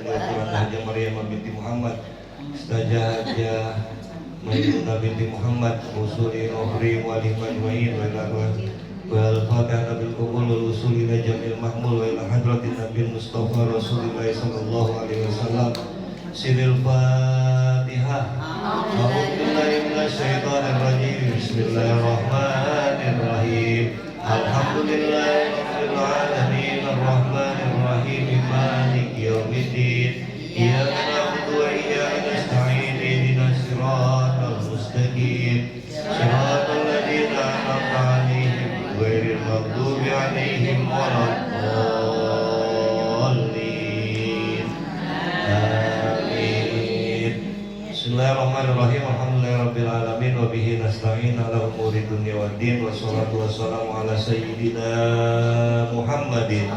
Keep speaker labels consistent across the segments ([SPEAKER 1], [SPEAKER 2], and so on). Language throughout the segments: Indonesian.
[SPEAKER 1] Haja Maryam binti Muhammad, Ustazah Haja Maimunah binti Muhammad, Usuli Nuhri Wali Majmu'in wal Fatihah bil Qubul wal Usuli ila Jamil Mahmul wa ila hadratin Nabi Mustafa Rasulullah sallallahu alaihi wasallam. Siril Fatihah. A'udzubillahi minasyaitonir rajim. Bismillahirrahmanirrahim. Alhamdulillahirabbil alamin arrahmanir rahim maliki yaumiddin. Iyyaka na'budu wa iyyaka nasta'in ihdinas siratal mustaqim. Siratal ladzina an'amta 'alaihim ghairil maghdubi 'alaihim waladdallin. Amin. Bismillahirrahmanirrahim. Alhamdulillahirabbil alamin wa bihi nasta'in ala umuri dunya waddin. Wassalatu wassalamu ala sayyidina Muhammadin wa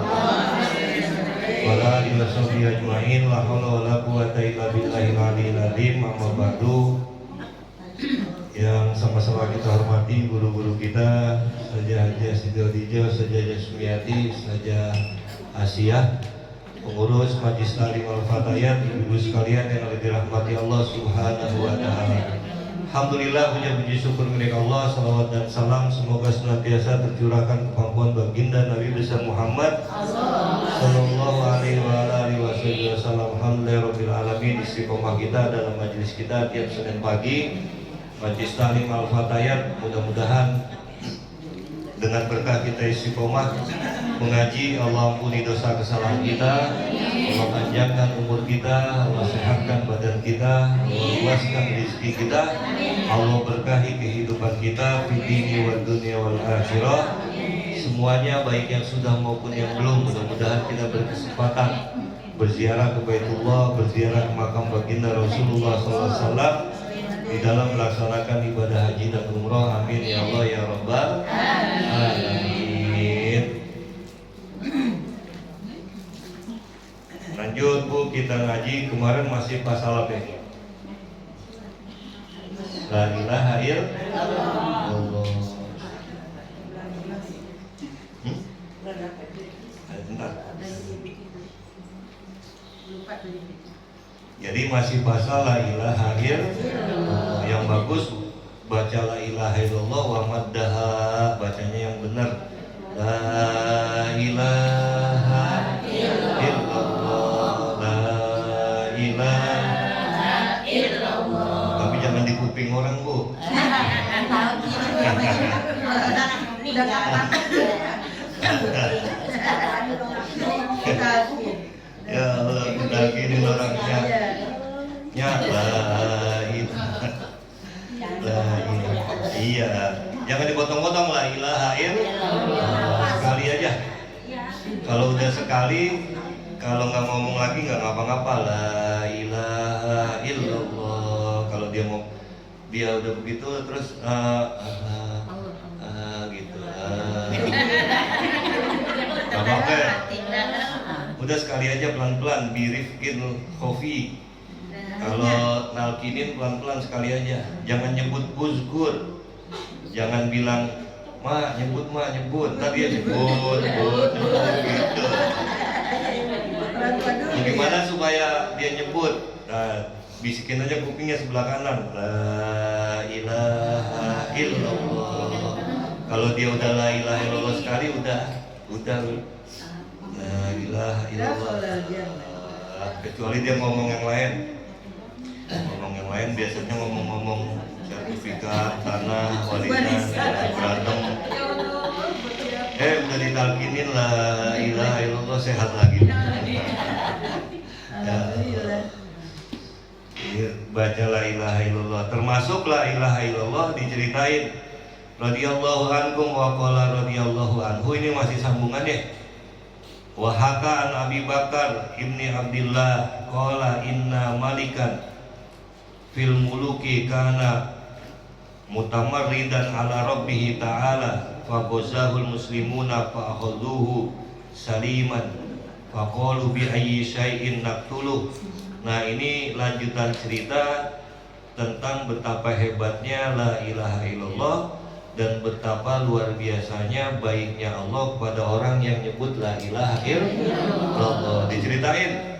[SPEAKER 1] ala alihi washabbihi ajma'in. La haula wala quwwata illa billahil aliyyil azim. Amma ba'du. Yang sama-sama kita hormati guru-guru kita, Ustazah Haja Siti Khadijah, Ustazah Jasmiyati, Ustazah Asiyah, pengurus Majelis Ta'lim Al-Fatayat, ibu sekalian yang dirahmati Allah Subhanahu wa taala. Alhamdulillah, puji syukur milik Allah, salawat dan salam semoga senantiasa tercurahkan kemampuan baginda Nabi besar Muhammad sallallahu alaihi wasallam. Alhamdulillahirabbil alamin. Istiqomah kita dalam majelis kita tiap Senin pagi Majelis Ta'lim Al-Fatayat, mudah-mudahan dengan berkah kita istiqomah mengaji, Allah ampuni dosa kesalahan kita, Allah panjangkan umur kita, Allah sehatkan badan kita, Allah luaskan rezeki kita, Allah berkahi kehidupan kita fid dini wal dunya wal akhirah. Semuanya baik yang sudah maupun yang belum, mudah-mudahan kita berkesempatan berziarah ke Baitullah, berziarah ke makam baginda Rasulullah SAW di dalam melaksanakan ibadah haji dan umrah. Amin ya Allah ya Rabbal alamin. Lanjut Bu, kita ngaji kemarin masih pasal apa ini? La ilaha illallah. Bentar. Jadi masih pasal la ilaha illallah. Yang bagus baca la ilaha illallah wa maddaha, bacanya yang benar. La ilaha illallah, la ilaha illallah. Tapi jangan di kuping orang Bu. Ya Allah, udah gini orangnya. Ya la ilaha. Iya, jangan dipotong-potong. La ilaha illallah. Sekali aja. Kalau udah sekali, kalau nggak ngomong lagi nggak ngapa-ngapa. La ilaha illallah. Kalau dia udah begitu terus gitu. Gak apa-apa. Udah sekali aja pelan-pelan. Birifkin khofi. Kalau nalkinin pelan-pelan sekali aja. Jangan nyebut uzkur. Jangan bilang ma nyebut. Ntar dia nyebut gitu. Bagaimana supaya dia nyebut? Nah, bisikin aja kupingnya sebelah kanan. La ilaha illallah. Kalau dia udah la ilaha illallah sekali udah la ilaha illallah. Kecuali dia ngomong yang lain. Biasanya ngomong sertifikat tanah warisan berantem. Udah ditalkinin la ilaha illallah sehat lagi. Baca la ilaha illallah. Termasuk la ilaha illallah diceritain radhiyallahu ankum wa qala radhiyallahu anhu. Ini masih sambungannya. Wa haka an Abi Bakar ibni Abdillah qala inna malikan fil muluki kana mutamarridan ala rabbih ta'ala fa ghazahul muslimuna fa akhadhuhu saliman fa qalu bi ayyi syai'in naqtuluh. Nah, ini lanjutan cerita tentang betapa hebatnya la ilaha illallah dan betapa luar biasanya baiknya Allah kepada orang yang nyebut la ilaha illallah. Diceritain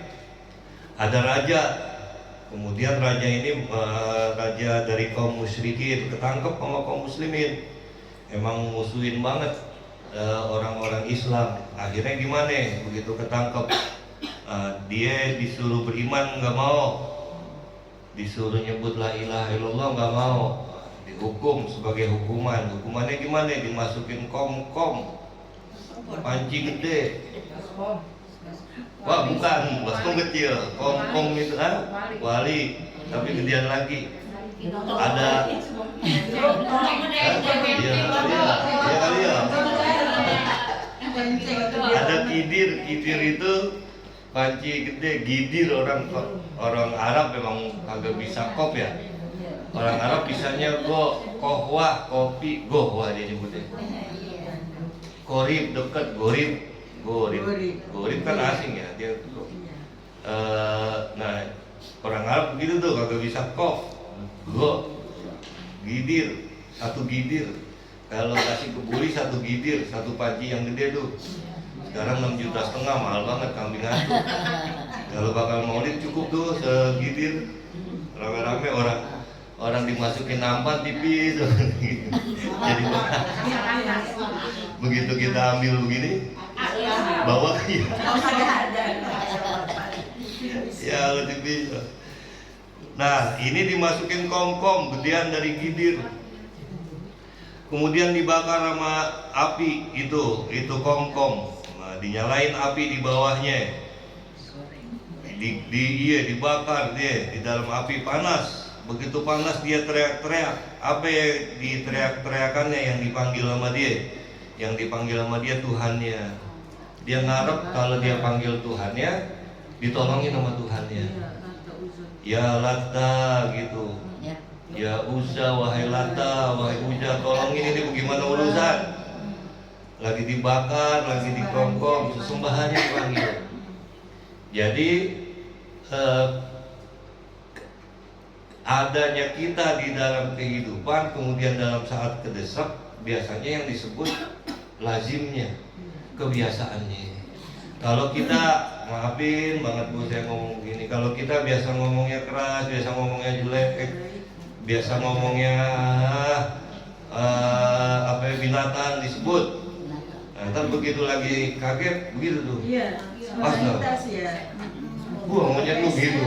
[SPEAKER 1] Ada raja, kemudian raja ini raja dari kaum musyrikin, ketangkep sama kaum muslimin, emang musuhin banget orang-orang Islam. Akhirnya gimana? Begitu ketangkep, dia disuruh beriman nggak mau, disuruh nyebut la ilaha illallah nggak mau, dihukum sebagai hukuman. Hukumannya gimana? Dimasukin kom-kom, panci gede. Wah, bukan, baskom kecil, kom-kom itu wali, tapi gedean lagi. Ada ada kidir itu panci gede. Gidir orang Arab memang agak bisa kop ya. Orang Arab bisanya kohwah, kopi, gohwah dia nyebutnya. Korib dekat, gorib kan asing ya dia tuh. Nah, orang Arab begitu tuh, kagak bisa kof, gidir, satu gidir. Kalau kasih kebuli satu gidir, satu panci yang gede tuh. Sekarang 6,5 juta, mahal banget kambing atu. Kalau bakal maulid cukup tuh segidir, rame-rame orang dimasukin nampan tipis. Jadi begitu kita ambil begini, bawa ya lebih bisa. Nah, ini dimasukin kom-kom gedean dari gidir, kemudian dibakar sama api itu kom-kom. Nah, dinyalain api di bawahnya, dibakar dia di dalam api panas. Begitu panas dia teriak-teriak. Apa yang diteriak-teriakannya? Yang dipanggil sama dia, Tuhannya. Dia ngarep kalau dia panggil Tuhannya, ditolongin sama Tuhannya. Ya Lata gitu, ya Uzza, wahai Lata, wahai Uzza, tolongin ini bagaimana urusan. Lagi dibakar, lagi dikongkong, sesembahannya dipanggil. Jadi adanya kita di dalam kehidupan, kemudian dalam saat kedesak, biasanya yang disebut lazimnya, kebiasaannya. Kalau kita, maafin banget Bu saya ngomong gini, kalau kita biasa ngomongnya keras, biasa ngomongnya jelek, biasa ngomongnya binatang disebut. Nah, ntar begitu lagi kaget begitu tuh. Iya. Pas ya. Gua ngomongnya tuh gitu.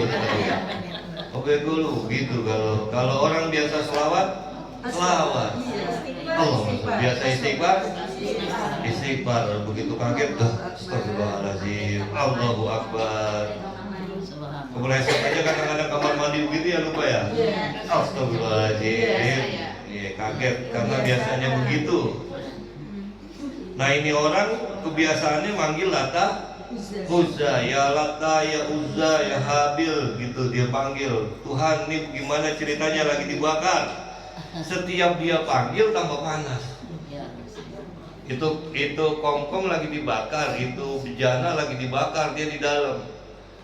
[SPEAKER 1] Oke dulu gitu. Kalau orang biasa selawat. Allah biasa istighfar. Begitu kaget dah, astagfirullahaladzim, Allahu Akbar. Kepleset aja kadang-kadang kamar mandi begitu ya, lupa ya. Astagfirullahaladzim. Iya, kaget karena biasanya begitu. Nah, ini orang kebiasaannya manggil Lata, Uzza, ya Lata, ya Uzza, ya Habil gitu dia panggil. Tuhan, ini gimana ceritanya lagi dibakar. Setiap dia panggil tambah panas. Itu kom-kom lagi dibakar, itu bejana lagi dibakar, dia di dalam.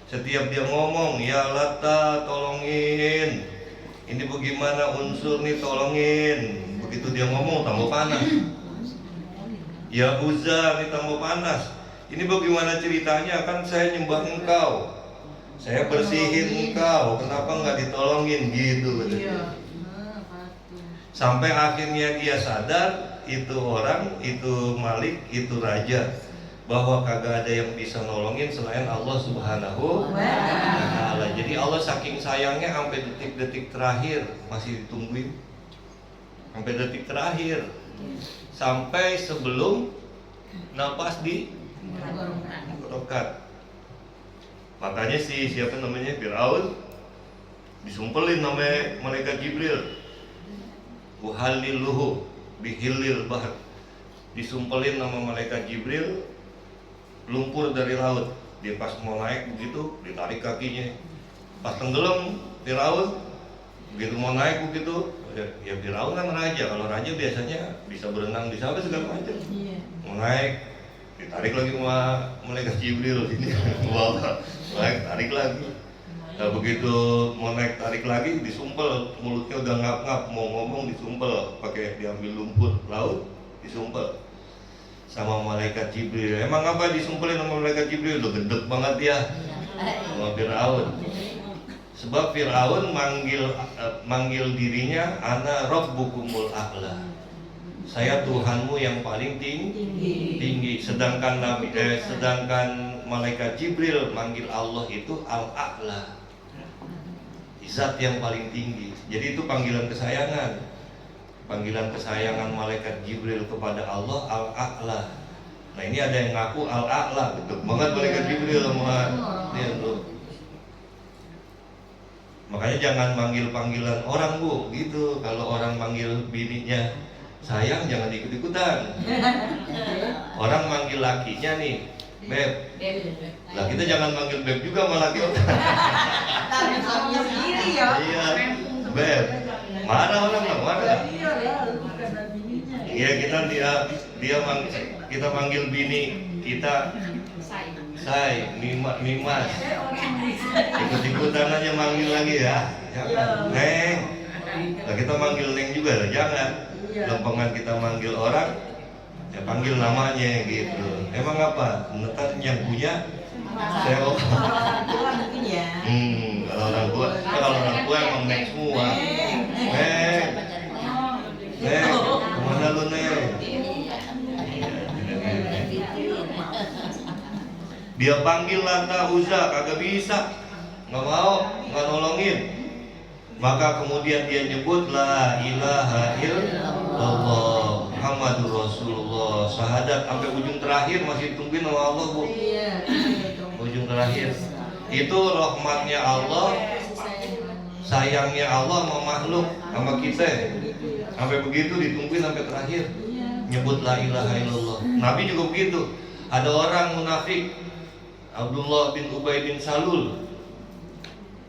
[SPEAKER 1] Setiap dia ngomong, ya Lata, tolongin. Ini bagaimana unsur nih, tolongin. Begitu dia ngomong tambah panas. Ya Uzza, ini tambah panas. Ini bagaimana ceritanya? Kan saya nyembah engkau, saya bersihin engkau, kenapa nggak ditolongin gitu? Sampai akhirnya dia sadar, itu orang, itu malik, itu raja, bahwa kagak ada yang bisa nolongin selain Allah Subhanahu wa Ta'ala. Jadi Allah saking sayangnya sampai detik-detik terakhir masih ditungguin, sampai detik terakhir, sampai sebelum napas di rokat. Makanya siapa namanya Firaun disumpelin namanya malaikat Jibril, uhaliluhu bihilil bahr, disumpelin nama malaikat Jibril, lumpur dari laut. Dia pas mau naik begitu ditarik kakinya, pas tenggelam Firaun, begitu mau naik begitu ya Firaun kan raja, kalau raja biasanya bisa berenang, bisa apa segala macam. Mau naik ditarik lagi sama malaikat Jibril sini bawa, naik tarik lagi. Nah, begitu mau naik tarik lagi disumpel, mulutnya udah ngap-ngap, mau ngomong disumpel, pakai diambil lumpur laut disumpel sama malaikat Jibril. Emang apa disumpelin sama malaikat Jibril? Udah gendek banget ya. sama Fir'aun. Sebab Fir'aun manggil dirinya ana rabbukumul a'la. Saya Tuhanmu yang paling tinggi. Sedangkan malaikat Jibril manggil Allah itu al-a'la, zat yang paling tinggi. Jadi itu panggilan kesayangan. Panggilan kesayangan malaikat Jibril kepada Allah al-a'la. Nah ini ada yang ngaku al-a'la, betul banget malaikat Jibril sama dia tuh. Makanya jangan manggil panggilan orang bu, gitu. Kalau orang manggil bininya sayang jangan ikut-ikutan. Orang manggil lakinya nih beb, lah kita jangan manggil beb juga sama laki orang. Iya, beb. Marah orang nggak marah. Iya kita manggil bini kita say, mimas. Ikut-ikutan aja manggil lagi ya. Jangan. Neng. Nah, kita manggil neng juga lah, jangan. Lempengan kita manggil orang, ya panggil namanya gitu. Emang apa? Ntar yang punya saya
[SPEAKER 2] orang tua mungkin ya.
[SPEAKER 1] Kalau orang tua emang neng semua. Neng, kemana lu neng? Dia panggil Lata Uzza, kagak bisa, nggak mau, nggak nolongin. Maka kemudian dia nyebut la ilaha illallah Muhammadur Rasulullah, syahadat sampai ujung terakhir masih ditungguin sama Allah bu. Ujung terakhir itu rahmatnya Allah, sayangnya Allah sama makhluk, sama kita. Sampai begitu ditungguin sampai terakhir. Nyebut la ilaha illallah. Nabi juga begitu. Ada orang munafik, Abdullah bin Ubay bin Salul.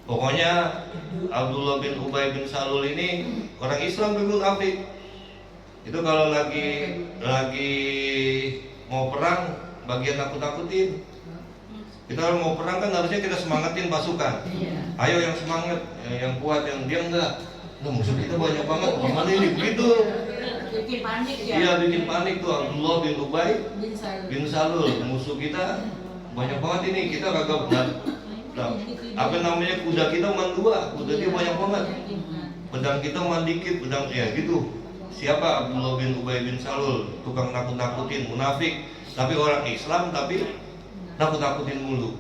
[SPEAKER 1] Pokoknya Abdullah bin Ubay bin Salul ini orang Islam bin munafik. Itu kalau lagi mau perang bagian nakut-nakutin. Kita kalau mau perang kan harusnya kita semangatin pasukan. Ayo yang semangat, yang kuat, yang dia enggak. Nah, musuh kita banyak banget, gimana ini begitu?
[SPEAKER 2] Bikin panik ya.
[SPEAKER 1] Iya, bikin panik tuh Abdullah bin Ubay bin Salul. Musuh kita banyak banget ini, kita kagak benar. Apa namanya, kuda kita cuma 2, kuda dia banyak banget. Pedang kita cuma dikit, pedang ya gitu. Siapa Abdullah bin Ubay bin Salul? Tukang nakut-nakutin, munafik. Tapi orang Islam, tapi nakut-nakutin mulu.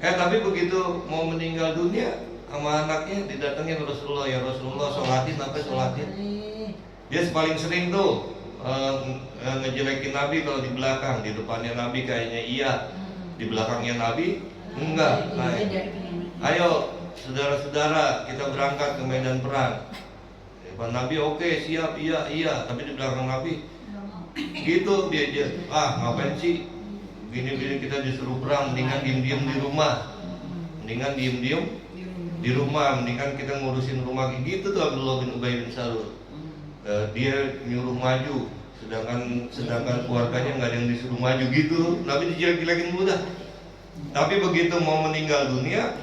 [SPEAKER 1] Tapi begitu mau meninggal dunia sama anaknya didatengin Rasulullah, ya Rasulullah sholatin apa sholatin. Dia paling sering tuh ngejelekin Nabi kalau di belakang, di depannya Nabi kayaknya iya, di belakangnya Nabi enggak. Nah, ayo saudara-saudara kita berangkat ke medan perang. Depan Nabi oke, siap, iya, tapi di belakang Nabi gitu dia ngapain sih gini kita disuruh perang, mendingan diem-diem di rumah, mendingan kita ngurusin rumah gitu tuh Abdullah bin Ubay bin Salul. Dia nyuruh maju, sedangkan keluarganya nggak ada yang disuruh maju gitu. Nabi dijelek-jelekin dulu dah. Tapi begitu mau meninggal dunia,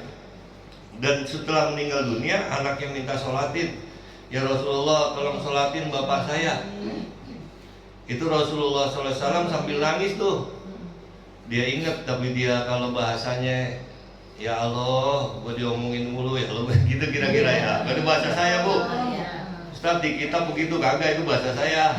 [SPEAKER 1] dan setelah meninggal dunia anaknya minta sholatin, ya Rasulullah tolong sholatin bapak saya. Itu Rasulullah SAW sambil nangis tuh. Dia ingat, tapi dia kalau bahasanya, ya Allah, gue diomongin mulu ya Allah, gitu kira-kira ya. Itu bahasa saya bu. Ustaz di kitab begitu kagak, itu bahasa saya.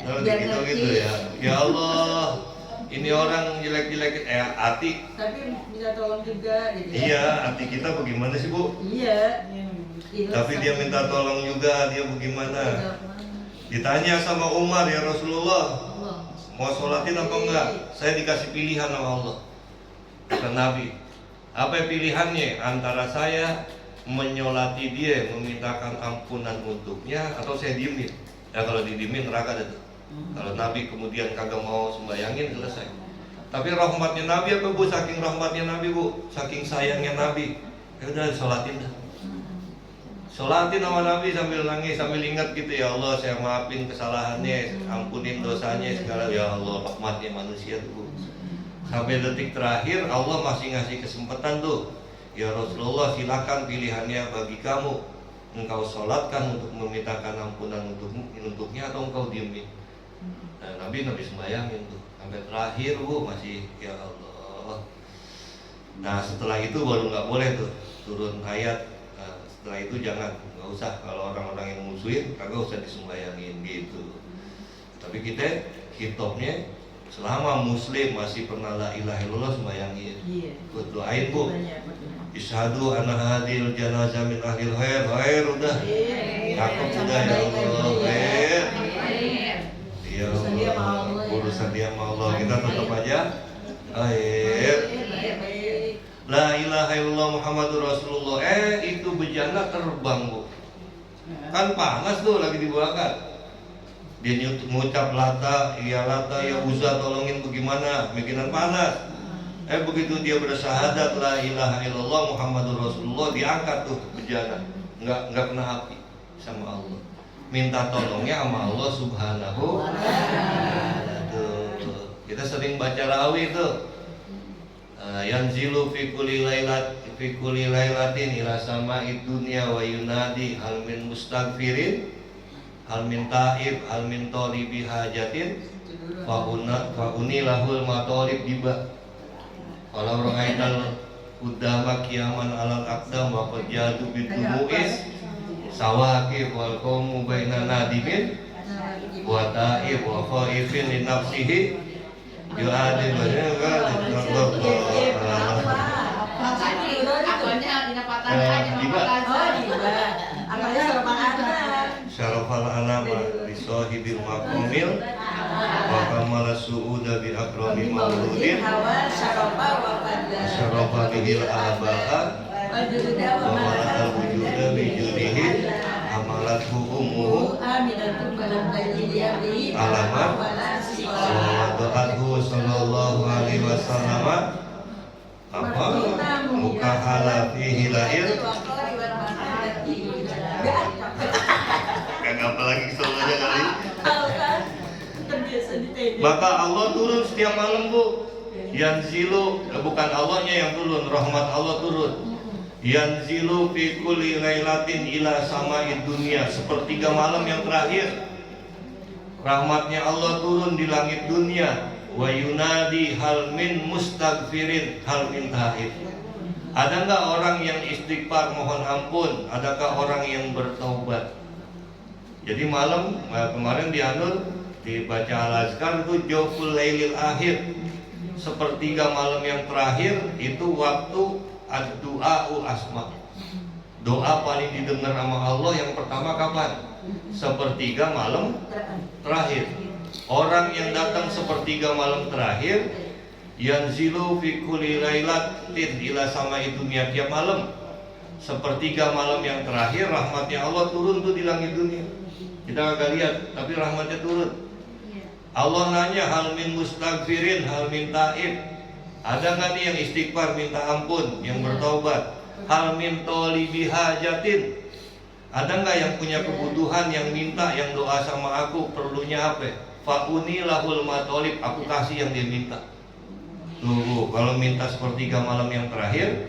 [SPEAKER 1] Kalau di kitab gitu ya. Ya Allah, ini orang jelek-jelekin hati.
[SPEAKER 2] Tapi minta tolong juga gitu ya.
[SPEAKER 1] Iya, hati kita bagaimana sih bu?
[SPEAKER 2] Iya.
[SPEAKER 1] Tapi dia minta tolong juga, dia bagaimana? Ditanya sama Umar, ya Rasulullah, mau sholatin apa enggak? Saya dikasih pilihan sama Allah. Kata Nabi, apa pilihannya? Antara saya menyolati dia, memintakan ampunan untuknya, atau saya diemin. Ya kalau didiemin neraka ada tuh. Kalau Nabi kemudian kagak mau sembayangin, selesai. Tapi rahmatnya Nabi apa bu? Saking rahmatnya Nabi bu, saking sayangnya Nabi, ya udah sholatin dah. Sholatin sama Nabi sambil nangis, sambil ingat gitu, ya Allah saya maafin kesalahannya, ampunin dosanya segala, ya Allah rahmatnya manusia tuh. Sampai detik terakhir Allah masih ngasih kesempatan tuh, ya Rasulullah silakan pilihannya bagi kamu, engkau sholatkan untuk memintakan ampunan untuknya atau engkau diemin. Nah Nabi sembayangin tuh sampai terakhir bu, masih ya Allah Nah setelah itu baru nggak boleh tuh turun ayat. Setelah itu jangan, nggak usah. Kalau orang-orang yang musuhin kagak usah disembayangin gitu. Tapi kita hitopnya selama muslim masih pernah la ilaha illallah sembayangin.
[SPEAKER 2] Iya.
[SPEAKER 1] Ikut doain bu.
[SPEAKER 2] Banyak, betul.
[SPEAKER 1] Isyhadu anna hadil janazah min ahlil khair udah. Cakep sudah ya Allah. Khair. Ya
[SPEAKER 2] Urusan dia sama
[SPEAKER 1] Allah,
[SPEAKER 2] Allah ya.
[SPEAKER 1] urusan dia sama Allah. Kita tetap aja khair.
[SPEAKER 2] Baik.
[SPEAKER 1] La ilaha illallah Muhammadur Rasulullah. Itu bejana terbang bu. Kan panas tuh lagi dibakar. Dia ngucap lata, ya lata, ya uzza, tolongin bagaimana, bikinan panas. Begitu dia bersyahadat la ilaha illallah Muhammadur Rasulullah, diangkat tuh bejana, nggak kena api sama Allah. Minta tolongnya sama Allah Subhanahu wa ta'ala. Tuh. Kita sering baca rawi tuh. Yanzilu fi kulli lailatin ila sama'id dunya wa yunadi hal min mustaghfirin hal min ta'ib hal min talibi hajatin fa unilahul matalib diba. Kalau ra'aital udama kiaman alal aqdam wa qad jadu bidumu'is sawaqif wal qawmu baina nadimin wa ta'ib wa khaifin li nafsihi yu'adil syarafal anama li sahibil maqamil wa kamala su'uda bi akrami mauludin syarafa bihil aba'a wa malakal wujuda bi judihi amalathu ummuhu alamat wa do'athu sallallahu alaihi wasallam apa muka hala fihi lahir kagak apa lagi soalnya kali. Maka Allah turun setiap malam bu. Yanzilu, bukan Allahnya yang turun, rahmat Allah turun. Yanzilu fi kulli lailatin ila sama'id dunya, sepertiga malam yang terakhir. Rahmatnya Allah turun di langit dunia. Wa yunadi hal min mustaghfirin hal min taib. Ada nggak orang yang istighfar mohon ampun? Adakah orang yang bertaubat? Jadi malam kemarin dianur dibaca al-azkar itu jawful lailil akhir, sepertiga malam yang terakhir itu waktu ad-du'a'u asma. Doa paling didengar sama Allah yang pertama kapan? Sepertiga malam terakhir. Orang yang datang sepertiga malam terakhir yanzilu fi kulli lailatin ila sama'id dunya, tiap malam sepertiga malam yang terakhir rahmatnya Allah turun tuh di langit dunia. Kita agak lihat tapi rahmatnya turun. Allah nanya hal min mustaghfirin hal min taib, ada nggak nih yang istighfar minta ampun, yang bertobat? Hal min tolibi hajatin, ada nggak yang punya kebutuhan, yang minta, yang doa sama aku, perlunya apa? Fa'uni lahul matolib, aku kasih yang dia minta. Tuh, kalau minta sepertiga malam yang terakhir,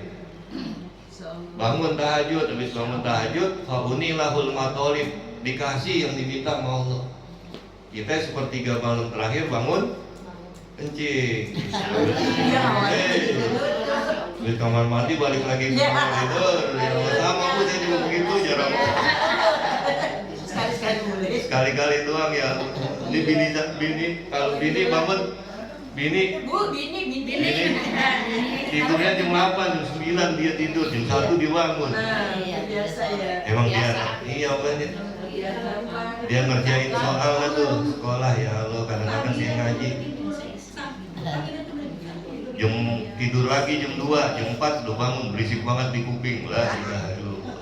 [SPEAKER 1] bangun tahajud, habis bangun tahajud, fa'uni lahul matolib, dikasih yang diminta sama Allah. Kita sepertiga malam terakhir bangun kencing, di kamar mandi balik lagi ke kamar tidur. Sama aku saya juga begitu, jarang. Sekali-kali doang ya. Ini bini kalau bini bangun bini tidurnya jam 8, jam 9 dia tidur, jam 1 dia bangun.
[SPEAKER 2] Biasa ya.
[SPEAKER 1] Emang iya banget. Dia ngerjain soal kan tuh sekolah ya Allah, kadang-kadang dia ngaji. Jam tidur lagi jam 2, jam 4 udah bangun, berisik banget di kuping. Lah ilaha illallah.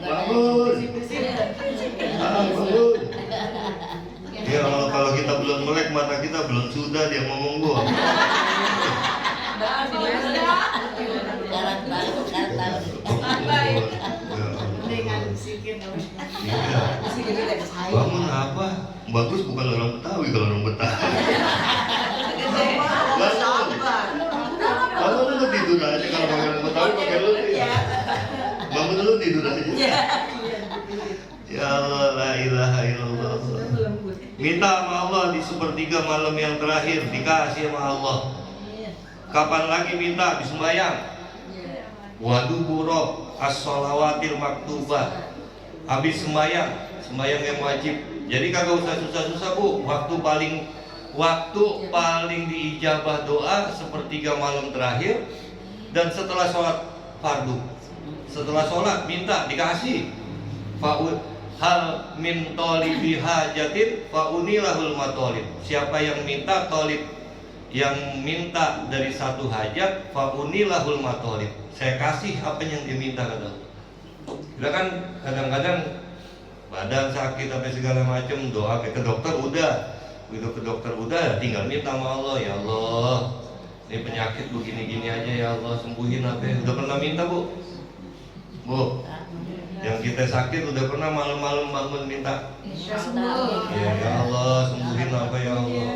[SPEAKER 1] Bangun. Ya Allah, kalau kita belum melek mata kita belum sudah dia ngomong gua. Bangun apa? Bagus bukan orang Betawi, kalau orang Betawi. Bangun dulu tidur aja, kalau orang Betawi pakai lu. Bangun dulu tidur aja. Ya Allah, la ilaha illallah. Minta sama Allah di sepertiga malam yang terakhir, dikasih sama Allah. Kapan lagi minta? Di sembahyang. Waduh buruk as-sholawatil maktubah. Habis sembahyang yang wajib. Jadi kagak usah susah-susah bu. Waktu paling diijabah doa sepertiga malam terakhir dan setelah sholat fardu. Setelah sholat minta dikasih. Hal min tolibi hajatin faunilahul matolib. Siapa yang minta tolib, yang minta dari satu hajat, faunilahul matolib. Saya kasih apa yang dia minta kata. Kita kan kadang-kadang badan sakit apa segala macam, doa ke dokter udah, begitu ke dokter udah, tinggal minta sama Allah, ya Allah, ini penyakit begini-gini aja ya Allah, sembuhin apa? Udah pernah minta bu? Bu, yang kita sakit udah pernah malam-malam bangun minta? Ya Allah, sembuhin apa ya Allah?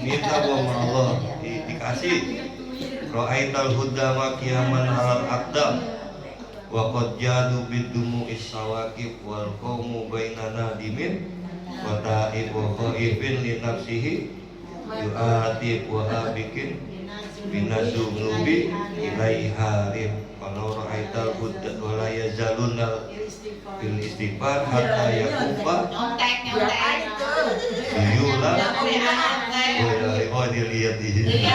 [SPEAKER 1] Minta bu sama Allah, dikasih. Ra'aital hudama qiyaman alal aqdam wa qad jadu bidumu is-sawaqib wal qawmu bainana dimin wa ta'ib wa khaifin li nafsihi yu'atib wa abikin binazunubi ilaiha rim. Kalau ra'aital hudda wa la yazaluna bil istighfar hatta yakufa yula. Oh dilihat di sini.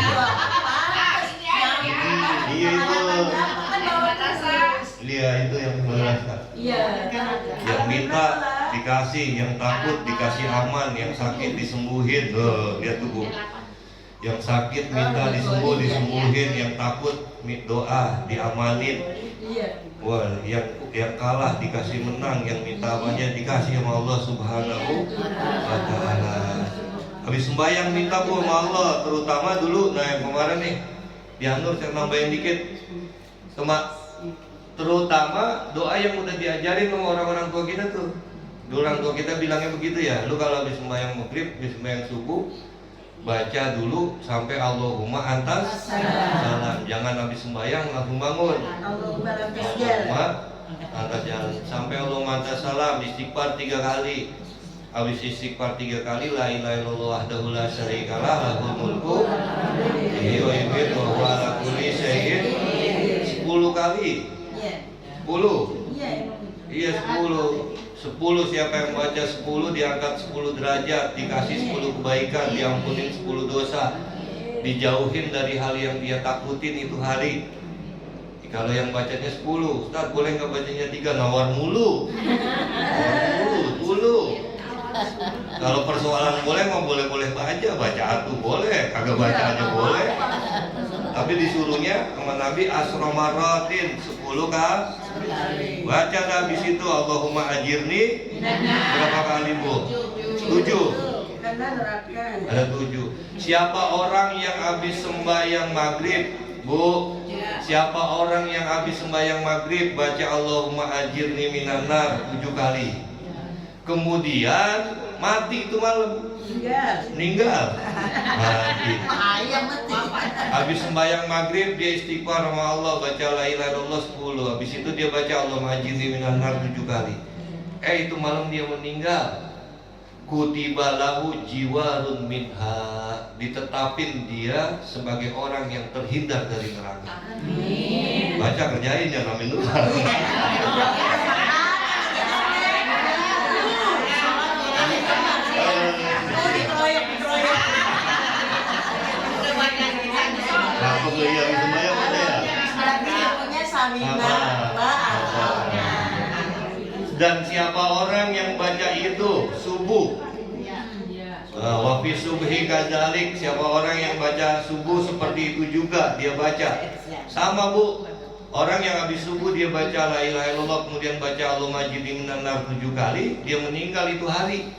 [SPEAKER 1] Iya itu. Dia itu yang merasa. Yang minta dikasih, yang takut dikasih aman, yang sakit disembuhin. Lihat tuh bu. Yang sakit minta disembuhin, yang takut doa diamanin. Wah, yang kalah dikasih menang, yang minta apanya dikasih sama Allah Subhanahu wa taala. Habis sembahyang minta bu sama Allah, terutama dulu yang kemarin nih. Dianur saya nambahin dikit. Terutama doa yang udah diajarin sama orang-orang tua kita tuh. Dulu orang tua kita bilangnya begitu ya. Lu kalau habis sembahyang maghrib, habis sembahyang subuh, baca dulu sampai Allahumma antas salam. Jangan habis sembahyang langsung bangun. Allahumma antas jalan. Sampai Allahumma antas salam, istighfar 3 kali. Habis istighfar 3 kali, la ilaha illallah wahdahu la syarikalah lahul mulku wa yumiitu wa huwa ala kulli syai'in 10 kali. 10. Iya 10. 10 siapa yang baca 10 diangkat 10 derajat, dikasih 10 kebaikan, diampunin 10 dosa, dijauhin dari hal yang dia takutin itu hari. Kalau yang bacanya 10, Ustaz boleh nggak bacanya 3? Nawar mulu. Kalau persoalan boleh mau boleh baca atuh boleh, kagak baca aja boleh. Tapi disuruhnya sama Nabi asromaratin 10 kali. Baca habis itu Allahumma ajirni berapa kali bu? 7. Ada 7. Siapa orang yang habis sembahyang maghrib bu? Siapa orang yang habis sembahyang maghrib baca Allahumma ajirni minan nar 7 kali. Kemudian mati itu malam, meninggal, mati. Habis sembahyang maghrib dia istighfar sama Allah, baca la ilaha illallah 10. Habis itu dia baca Allahumma ajirni minan nar 7 kali. Itu malam dia meninggal. Kutiba lahu jiwarun minha, ditetapin dia sebagai orang yang terhindar dari neraka. Baca kerjain ya amin dulu. Dan siapa orang yang baca itu subuh, wafi subhi kadzalik, siapa orang yang baca subuh seperti itu juga dia baca. Sama bu, orang yang habis subuh dia baca la ilaha illallah kemudian baca Allahumma ajirni minan nar 7 kali, dia meninggal itu hari.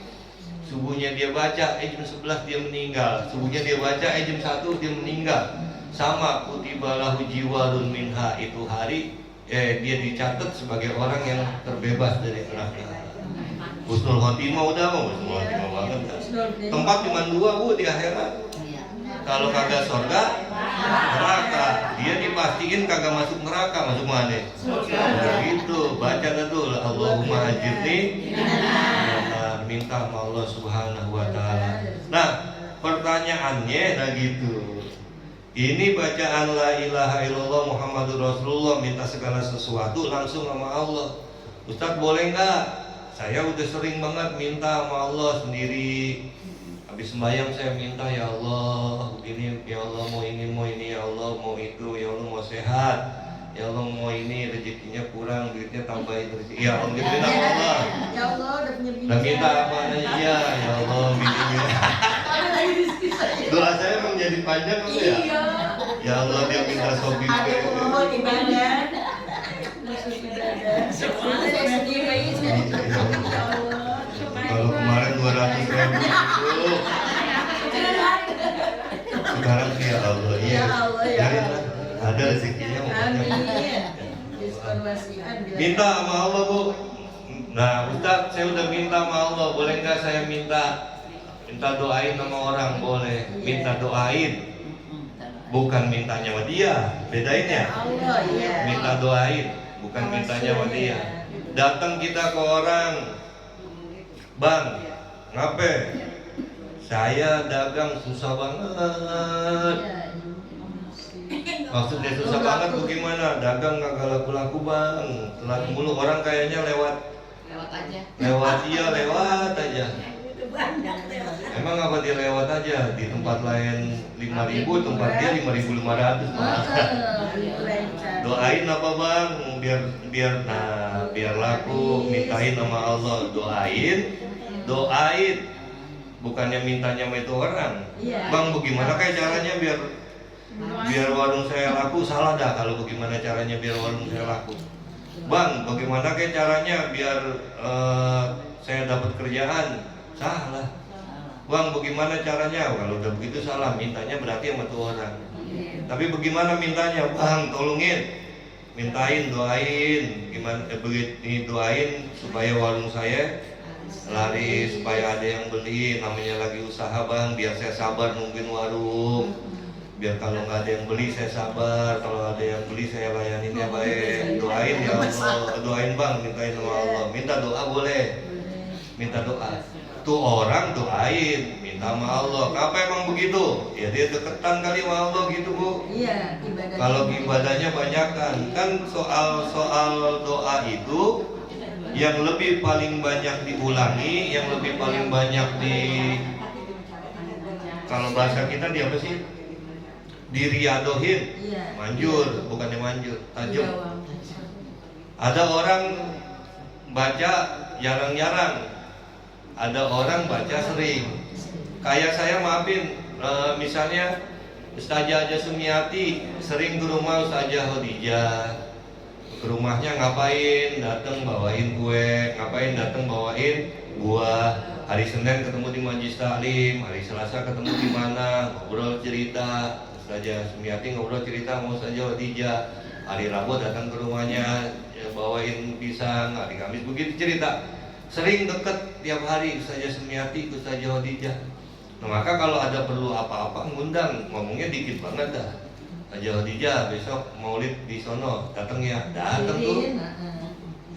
[SPEAKER 1] Subuhnya dia baca, jam 11 dia meninggal. Subuhnya dia baca, jam 1 dia meninggal. Sama kutiba lahu jiwarun minha, itu hari dia dicatat sebagai orang yang terbebas dari neraka. Husnul khotimah udah mau husnul khotimah banget. Tempat cuma 2 bu di akhirat. Kalau kagak surga, Neraka. Dia dipastiin kagak masuk neraka, masuk mana? Nah, gitu. Baca dulu Allahumma ajirni minan, minta sama Allah Subhanahu wa taala. Nah, pertanyaannya nah gitu. Ini bacaan la ilaha illallah Muhammadur Rasulullah, minta segala sesuatu langsung sama Allah. Ustadz boleh nggak? Saya udah sering banget minta sama Allah sendiri. Habis sembahyang saya minta, ya Allah begini, ya Allah mau ini, ya Allah mau itu, ya Allah mau sehat, ya Allah mau ini, rezekinya kurang, duitnya tambahin rezeki. Ya Allah, gitu sama Allah.
[SPEAKER 2] Ya Allah udah punya bini.
[SPEAKER 1] Dan minta apa aja, ya Allah begini. Doa saya menjadi panjang kan ya?
[SPEAKER 2] Iya.
[SPEAKER 1] Ya Allah dia minta sobi.
[SPEAKER 2] Ada pohon di badan. Masuk di badan. Saya sendiri. Ya Allah.
[SPEAKER 1] Kalau kemarin 200.000 itu, sekarang sih ya Allah, iya.
[SPEAKER 2] Ya Allah, ya
[SPEAKER 1] Jadi,
[SPEAKER 2] Allah.
[SPEAKER 1] ada rezekinya.
[SPEAKER 2] Amin. Diskon wasiat.
[SPEAKER 1] Minta sama Allah Bu. Nah Ustaz saya udah minta sama Allah, boleh nggak saya minta doain sama orang? Boleh. Minta doain, bukan mintanya sama dia, bedain ya.
[SPEAKER 2] Allah ya.
[SPEAKER 1] Minta doain, bukan mintanya sama dia. Datang kita ke orang, Bang, ngape? Saya dagang susah banget. Maksudnya susah banget bagaimana? Dagang kagak laku-laku bang, telat mulu, orang kayaknya lewat aja. Lewat aja. Emang apa dia lewat aja? Di tempat lain 5.000, tempat dia 5.500 bang. Doain apa bang? Biar laku, mintain sama Allah. Doain. Bukannya mintanya sama itu orang. Bang, bagaimana kayak caranya biar warung saya laku? Salah dah kalau bagaimana caranya biar warung saya laku. Bang, bagaimana kayak caranya biar saya dapat kerjaan? Salah. Bang, bagaimana caranya? Kalau udah begitu salah, mintanya berarti sama tuh orang. Tapi bagaimana mintanya? Bang, tolongin. Mintain, doain. Gimana begitu doain supaya warung saya laris, supaya ada yang beli. Namanya lagi usaha bang, biar saya sabar nungguin warung. Biar kalau nggak ada yang beli saya sabar, kalau ada yang beli saya layanin ya baik. Doain ya Allah, doain bang, mintain sama Allah. Minta doa boleh, minta doa. Tuh orang doain, minta sama Allah. Apa emang begitu? Ya dia deketan kali sama Allah gitu bu.
[SPEAKER 2] Iya, ibadah.
[SPEAKER 1] Kalau ibadahnya banyak kan soal doa itu yang lebih paling banyak diulangi, yang lebih paling banyak kalau bahasa kita di apa sih? Diriadohin, manjur, bukannya manjur, tajam. Ada orang baca jarang-jarang, ada orang baca sering. Kayak saya maafin, misalnya Ustazah Haja Sumiati sering ke rumah Ustazah Khadijah. Ke rumahnya ngapain? Datang bawain kue, ngapain? Datang bawain buah. Hari Senin ketemu di Majlis Taklim, hari Selasa ketemu di mana, ngobrol cerita. Ustazah Sumiati ngobrol cerita sama Ustazah Khadijah. Hari Rabu datang ke rumahnya, ya, bawain pisang. Hari Kamis begitu cerita. Sering deket tiap hari Ustazah Sumiati, Ustazah Khadijah. Nah, maka kalau ada perlu apa-apa ngundang, ngomongnya dikit banget dah. Ustazah Khadijah besok maulid di sono, datang ya, datang tuh.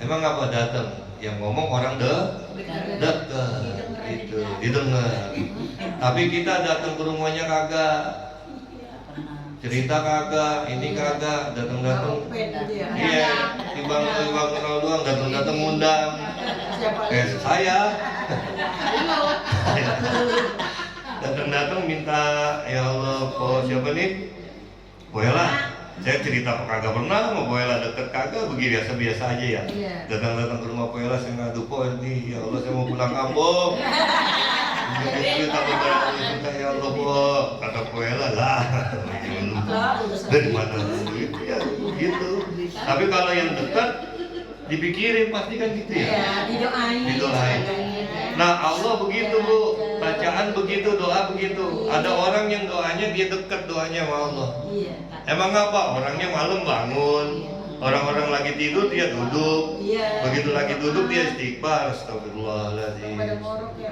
[SPEAKER 1] Emang apa datang? Yang ngomong orang dekat, gitu, didengar. Tapi kita datang ke rumahnya kagak, cerita kagak, ini kagak, datang-datang. Iya, timbang kenal doang, datang-datang ngundang. Saya. Datang-datang minta, ya Allah, kok siapa nih? Boela. Saya cerita kok kagak pernah sama Boela deket kagak, begini biasa-biasa aja ya. Datang-datang ke rumah Boela, saya ngadu po nih, ya Allah saya mau pulang kampung. Cerita ya Allah po, kata Boela lah. Dari mana itu ya gitu. Tapi kalau yang dekat dipikirin pasti kan gitu ya. Didoain. Nah Allah begitu bu, bacaan begitu, doa begitu. Ada orang yang doanya dia dekat doanya sama Allah. Emang apa? Orangnya malam bangun, orang-orang lagi tidur dia duduk. Begitu lagi duduk dia istighfar, astagfirullahaladzim.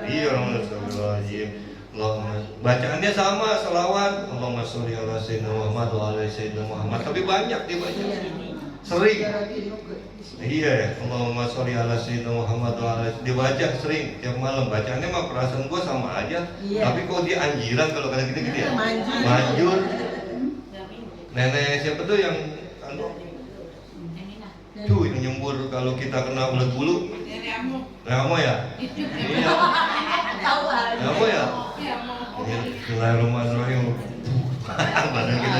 [SPEAKER 1] Iya, astagfirullahaladzim. Bacaannya sama, selawat Allahumma sholli ala sayyidina Muhammad wa ala sayyidina Muhammad, tapi banyak dia baca. Sering. Iya ya, Allahumma sholli ala sayyidina Muhammad wa ala, dibaca sering tiap malam. Bacaannya mah perasaan gua sama aja. Tapi kok dia anjiran kalau kata gitu ya. Manjur. Nenek siapa tuh yang yang nyembur kalau kita kena ulat bulu? Nenek Amo ya? Iya. Nenek Amo ya? Bismillahirrahmanirrahim. Badan kita.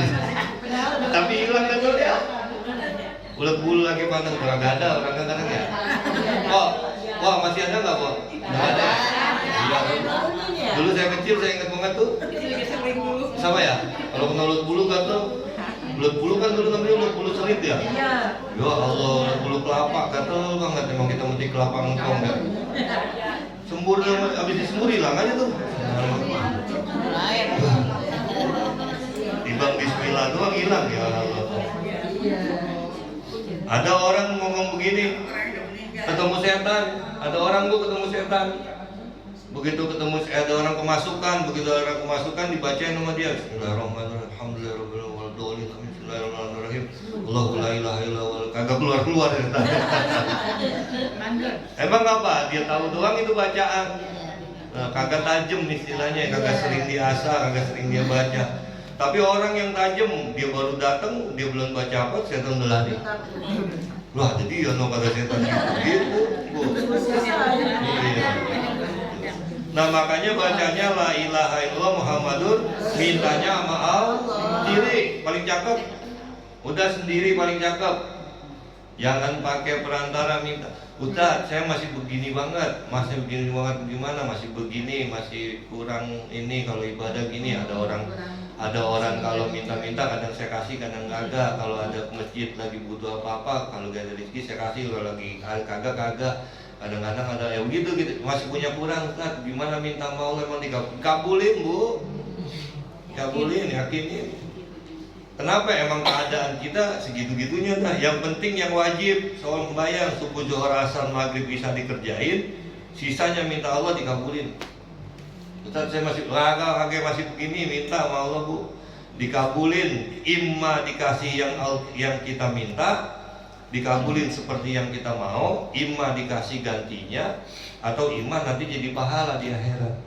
[SPEAKER 1] Tapi hilang kan tuh ya? Ulat bulu lagi panas, orang gak ada, orang kadang ya. Wah masih ada nggak kok? Nggak ada. Iya. Dulu saya kecil saya ingat banget tuh. Sama ya? Kalau kena ulat bulu kan tuh. Ulat bulu kan dulu namanya ulat bulu serit ya? Iya. Ya Allah, ulat bulu kelapa gatel banget. Emang kita mesti kelapa ngkong ya. Sembur, abis disembur hilang aja tuh. Timbang bismillah doang hilang ya Allah. Ada orang ngomong begini, ketemu setan. Ada orang gua ketemu setan. Begitu ketemu ada orang kemasukan, dibacain sama dia. Bismillahirrahmanirrahim. Alhamdulillahirobbilalamin. Bismillahirrahmanirrahim. Allahu la ilaha illallah. Kagak keluar dari tadi. Emang apa? Dia tahu doang itu bacaan. Nah, kagak tajem istilahnya, kagak sering diasah, kagak sering dia baca. Tapi orang yang tajem, dia baru datang, dia belum baca apa, setan udah lari. Wah, jadi ya no kata setan gitu. Iya. Nah makanya bacanya la ilaha illallah Muhammadur, mintanya sama Allah sendiri paling cakep. Udah sendiri paling cakep. Jangan pakai perantara minta. Ustaz, saya masih begini banget, gimana? Masih begini, masih kurang ini kalau ibadah gini. Ada orang kalau minta-minta kadang saya kasih, kadang kagak. Kalau ada ke masjid lagi butuh apa-apa, kalau gak ada rezeki saya kasih, kalau lagi kagak. Kadang-kadang ada ya begitu gitu, masih punya kurang. Ustaz, gimana minta mau emang dikabulin Bu? Kabulin, yakinin. Kenapa emang keadaan kita segitu-gitunya dah. Yang penting yang wajib soal membayar subuh, zuhur, asar, maghrib bisa dikerjain, sisanya minta Allah dikabulin. Ustaz saya masih masih begini, minta sama Allah Bu, dikabulin. Imma dikasih yang kita minta, dikabulin seperti yang kita mau, imma dikasih gantinya, atau imma nanti jadi pahala di akhirat.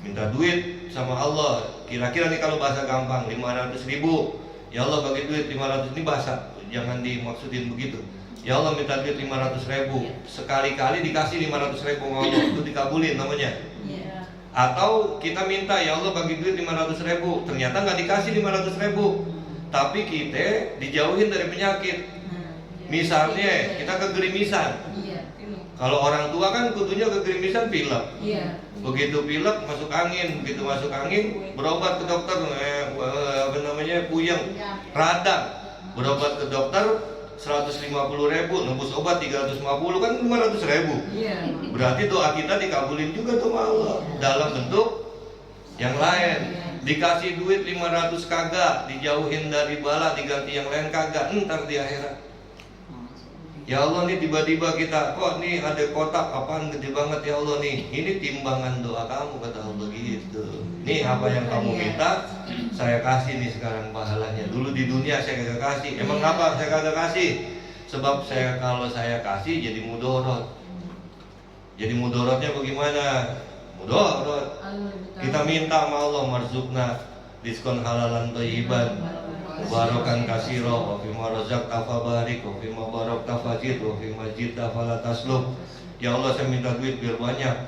[SPEAKER 1] Minta duit sama Allah, kira-kira nih kalau bahasa gampang 500.000. Ya Allah bagi duit 500, ini bahasa, jangan dimaksudin begitu. Ya Allah minta duit 500.000, sekali-kali dikasih 500.000 sama Allah, itu dikabulin namanya. Atau kita minta ya Allah bagi duit 500.000, ternyata nggak dikasih 500.000, tapi kita dijauhin dari penyakit. Misalnya kita kegerimisan. Kalau orang tua kan kudunya kegerimisan pilek. Begitu pilek masuk angin, berobat ke dokter puyeng, radang, berobat ke dokter 150.000, nembus obat 350, kan 500.000. Berarti doa kita dikabulin juga tuh sama Allah dalam bentuk yang lain. Dikasih duit 500 kagak, dijauhin dari bala, diganti yang lain kagak, ntar di akhirat. Ya Allah nih tiba-tiba kita, kok nih ada kotak apaan gede banget ya Allah nih. Ini timbangan doa kamu kata Allah gitu. Nih apa yang kamu minta, saya kasih nih sekarang pahalanya. Dulu di dunia saya kagak kasih. Emang apa saya kagak kasih? Sebab kalau saya kasih jadi mudorot. Jadi mudorotnya bagaimana? Mudorot. Kita minta sama Allah marzukna diskon halalan thayyiban. Barokan kasiro, wa fima razaqta fabarik, wa fima barakta fazid, wa fima jidta fala taslub. Ya Allah saya minta duit biar banyak.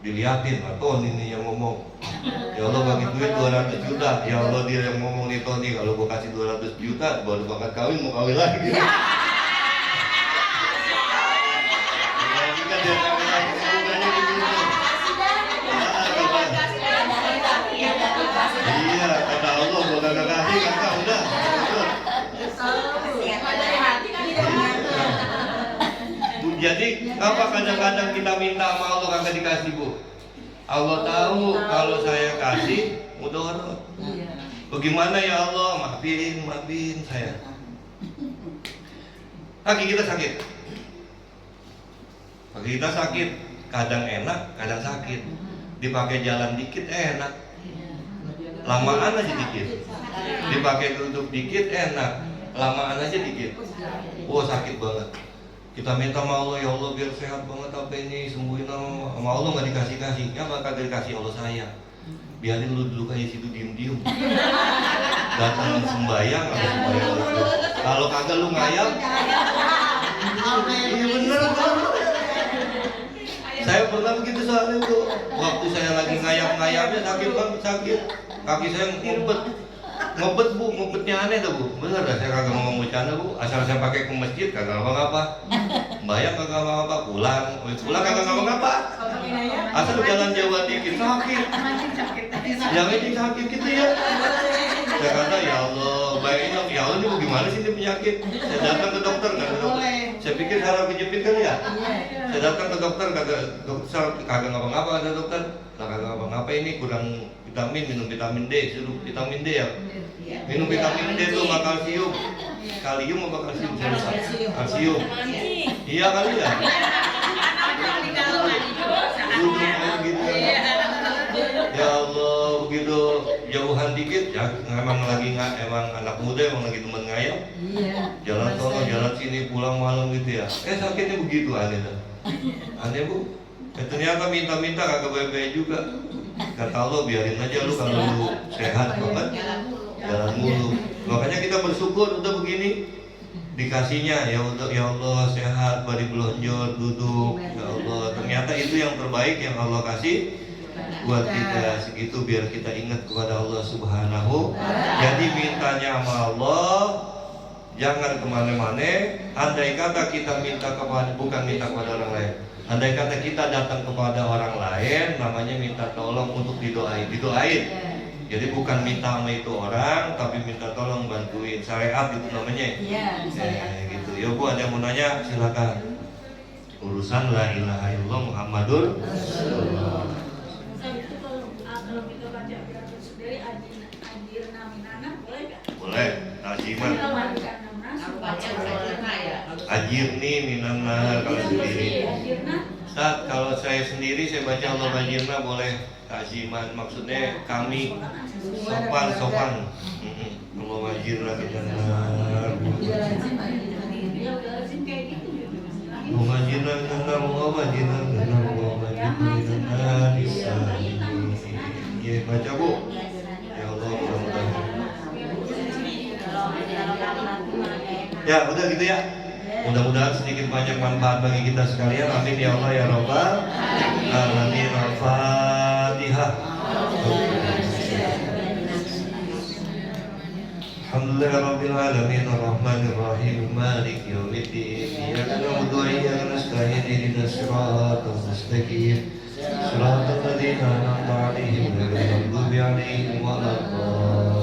[SPEAKER 1] Dilihatin, Tony ini yang ngomong. Ya Allah bagi duit 200 juta. Ya Allah dia yang ngomong nih Tony, kalau gua kasih 200 juta baru banget kawin, mau kawin lagi. Iya, kata Allah gua kagak kasih, kagak udah. Jadi apa kadang-kadang kita minta sama Allah kagak dikasih Bu? Allah tahu kalau saya kasih mudorot. Bagaimana ya Allah, maafin saya. Kaki kita sakit, kadang enak, kadang sakit. dipakai jalan dikit enak, lamaan aja dikit. Dipakai duduk dikit enak, lamaan aja dikit. Oh sakit banget. Kita minta sama Allah, ya Allah biar sehat banget apa ini, sembuhin sama Allah nggak dikasih-kasih. Ya bakal dikasih Allah sayang. Biarin lu duduk aja situ diem-diem. Datang sembayang, kalau kagak lu ngayal. Iya bener bang. Saya pernah begitu soalnya tuh. Waktu saya lagi ngayap-ngayapnya sakit banget, sakit. Kaki saya ngebet bu, ngebetnya aneh dah bu. Bener dah, saya kagak mau bercanda bu. Asal saya pakai ke masjid kagak apa-apa. Bayang kagak apa-apa, pulang kagak apa-apa. Asal jalan jauh dikit sakit. Yang ini sakit gitu ya. Saya kata ya Allah, baiknya ya Allah ini gimana sih ini penyakit. Saya datang ke dokter kan, saya pikir saraf kejepit kali ya. Saya datang ke dokter kagak ngapa-ngapa kata dokter. Nah kagak ngapa-ngapa ini kurang vitamin, minum vitamin D, suruh vitamin D ya. Minum vitamin D tuh sama kalsium. Kalium apa kalsium? Kalsium. Iya kali ya. Gitu. Ya Allah begitu jauhan dikit ya emang anak muda emang lagi temen ngayap. Jalan sono jalan sini pulang malam gitu ya. Sakitnya begitu aneh dah. Aneh bu. Ternyata minta kagak baik-baik juga. Kata Allah biarin aja lu kalau lu sehat banget jalan mulu. Makanya kita bersyukur udah begini dikasihnya ya Allah sehat bari belonjor duduk ya Allah. Ternyata itu yang terbaik yang Allah kasih buat kita segitu biar kita ingat kepada Allah Subhanahu. Jadi mintanya sama Allah jangan kemana-mana. Andai kata kita bukan minta kepada orang lain. Andai kata kita datang kepada orang lain namanya minta tolong untuk didoain. Jadi bukan minta sama itu orang tapi minta tolong bantuin. Syariat itu namanya. Gitu. Ya Bu ada yang mau nanya silakan. Urusan la ilaha illallah Muhammadur Rasulullah. Boleh, tajiman. Ajirni minan nar kalau sendiri. Ustaz, kalau saya sendiri saya baca Allah ajirna boleh tajiman maksudnya kami sopan. Allah ajirna minan nar. Allah ajirna minan nar, Allah ajirna minan nar, Allah ajirna minan nar. Ya baca Bu. Ya Allah mudah-mudahan. Ya udah gitu ya. Mudah-mudahan sedikit banyak manfaat bagi kita sekalian. Amin ya Allah ya Rabbal alamin. Al-Fatihah. Alhamdulillah rabbil alamin arrahmanir rahim maliki yaumiddin. Iyyaka na'budu wa iyyaka nasta'in ihdinas siratal mustaqim. Siratal ladzina an'amta 'alaihim ghairil maghdubi 'alaihim waladdallin.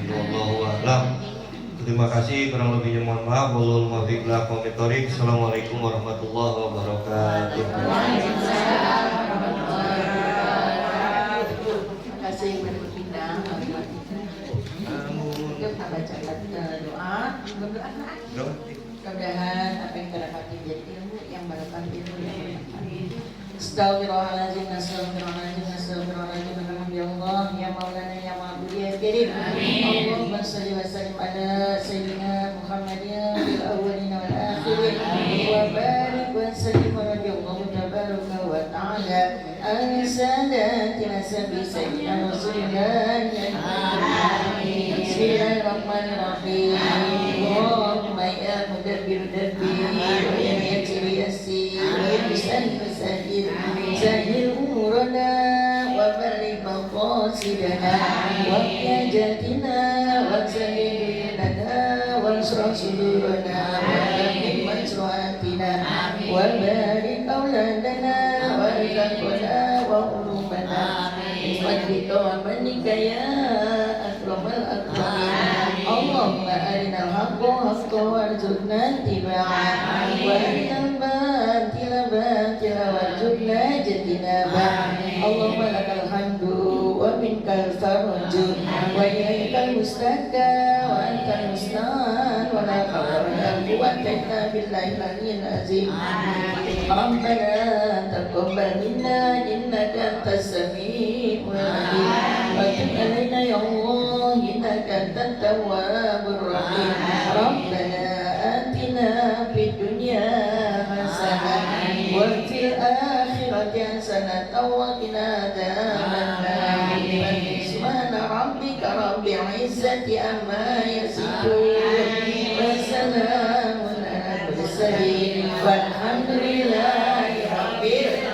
[SPEAKER 1] Wallahu a'lam. Terima kasih, kurang lebihnya mohon maaf. Wallahul muwaffiq ila aqwamit thoriq. Assalamualaikum warahmatullahi wabarakatuh.
[SPEAKER 2] Waalaikumsalam warahmatullahi wabarakatuh. Terima kasih Ibu Bina. Kita bacakan doa. Mudah-mudahan apa yang kita dapati jadi ilmu yang barokah ilmu yang bermanfaat. Astagfirullahaladzim, astagfirullahaladzim, astagfirullahaladzim. Alhamdulillah, ya Maulana, ya Ma'bud, ya Karim. Allahumma salli wa sallim ala Sayyidina Muhammadin fil awwalin wal akhirin. Wa barik wa sallim radhiyallahu tabaraka wa ta'ala an sadatina sabi sayyidina Rasulullah. Amin. Bismillahirrahmanirrahim. Allahumma ya mudabbir dabbir wa ya yassir yassir wa bisani fasahir sahil umurana wa bari maqasidana wa yajatina wa sahilana wa sudurana wa yamin masruatina wa barik auladana wa rizqana wa ulumana bismillika wa manika ya akramal akramin. Allahumma arinal haqqa haqqan warzuqna ittiba'ah wa arinal batila batila warzuqna ijtinabah. Allahumma lakal hamdu wa minkal farju wa ilaikal mustaka wa antal musta'an wa la hawla wa la quwwata illa billahil aliyyil azim. Rabbana تقبل منا إنك أنت السميع العليم وتب علينا يا الله إنك أنت التواب الرحيم ربنا آتنا في الدنيا حسنة وفي الآخرة حسنة وقنا عذاب النار سبحان ربك رب العزة عما يصفون وسلام على المرسلين والحمد لله رب العالمين.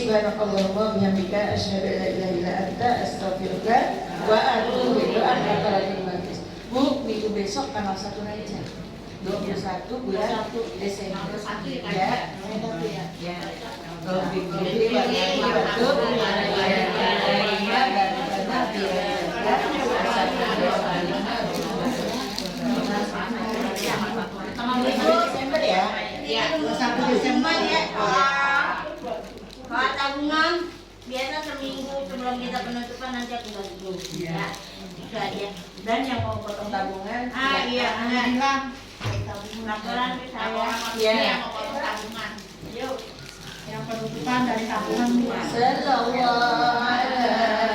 [SPEAKER 2] Subhanakallahumma bihamdika asyhadu an la ilaha illa anta astaghfiruka wa atubu ilaik. Bu, minggu besok tanggal 1 aja. 21 bulan Desember. Ya. Ya. Jadi Desember ya.
[SPEAKER 3] Iya.
[SPEAKER 2] 1 Desember ya.
[SPEAKER 3] Kalau tabungan biasa seminggu sebelum kita penutupan nanti aku bagi dulu. Ya. Itu aja.
[SPEAKER 2] Dan yang mau potong tabungan,
[SPEAKER 3] Iya,
[SPEAKER 2] alhamdulillah.
[SPEAKER 3] Laporan ke saya.
[SPEAKER 2] Iya.
[SPEAKER 3] Yang mau potong tabungan. Yuk.
[SPEAKER 4] Yang penutupan dari tabungan.
[SPEAKER 2] Sallallahu alaihi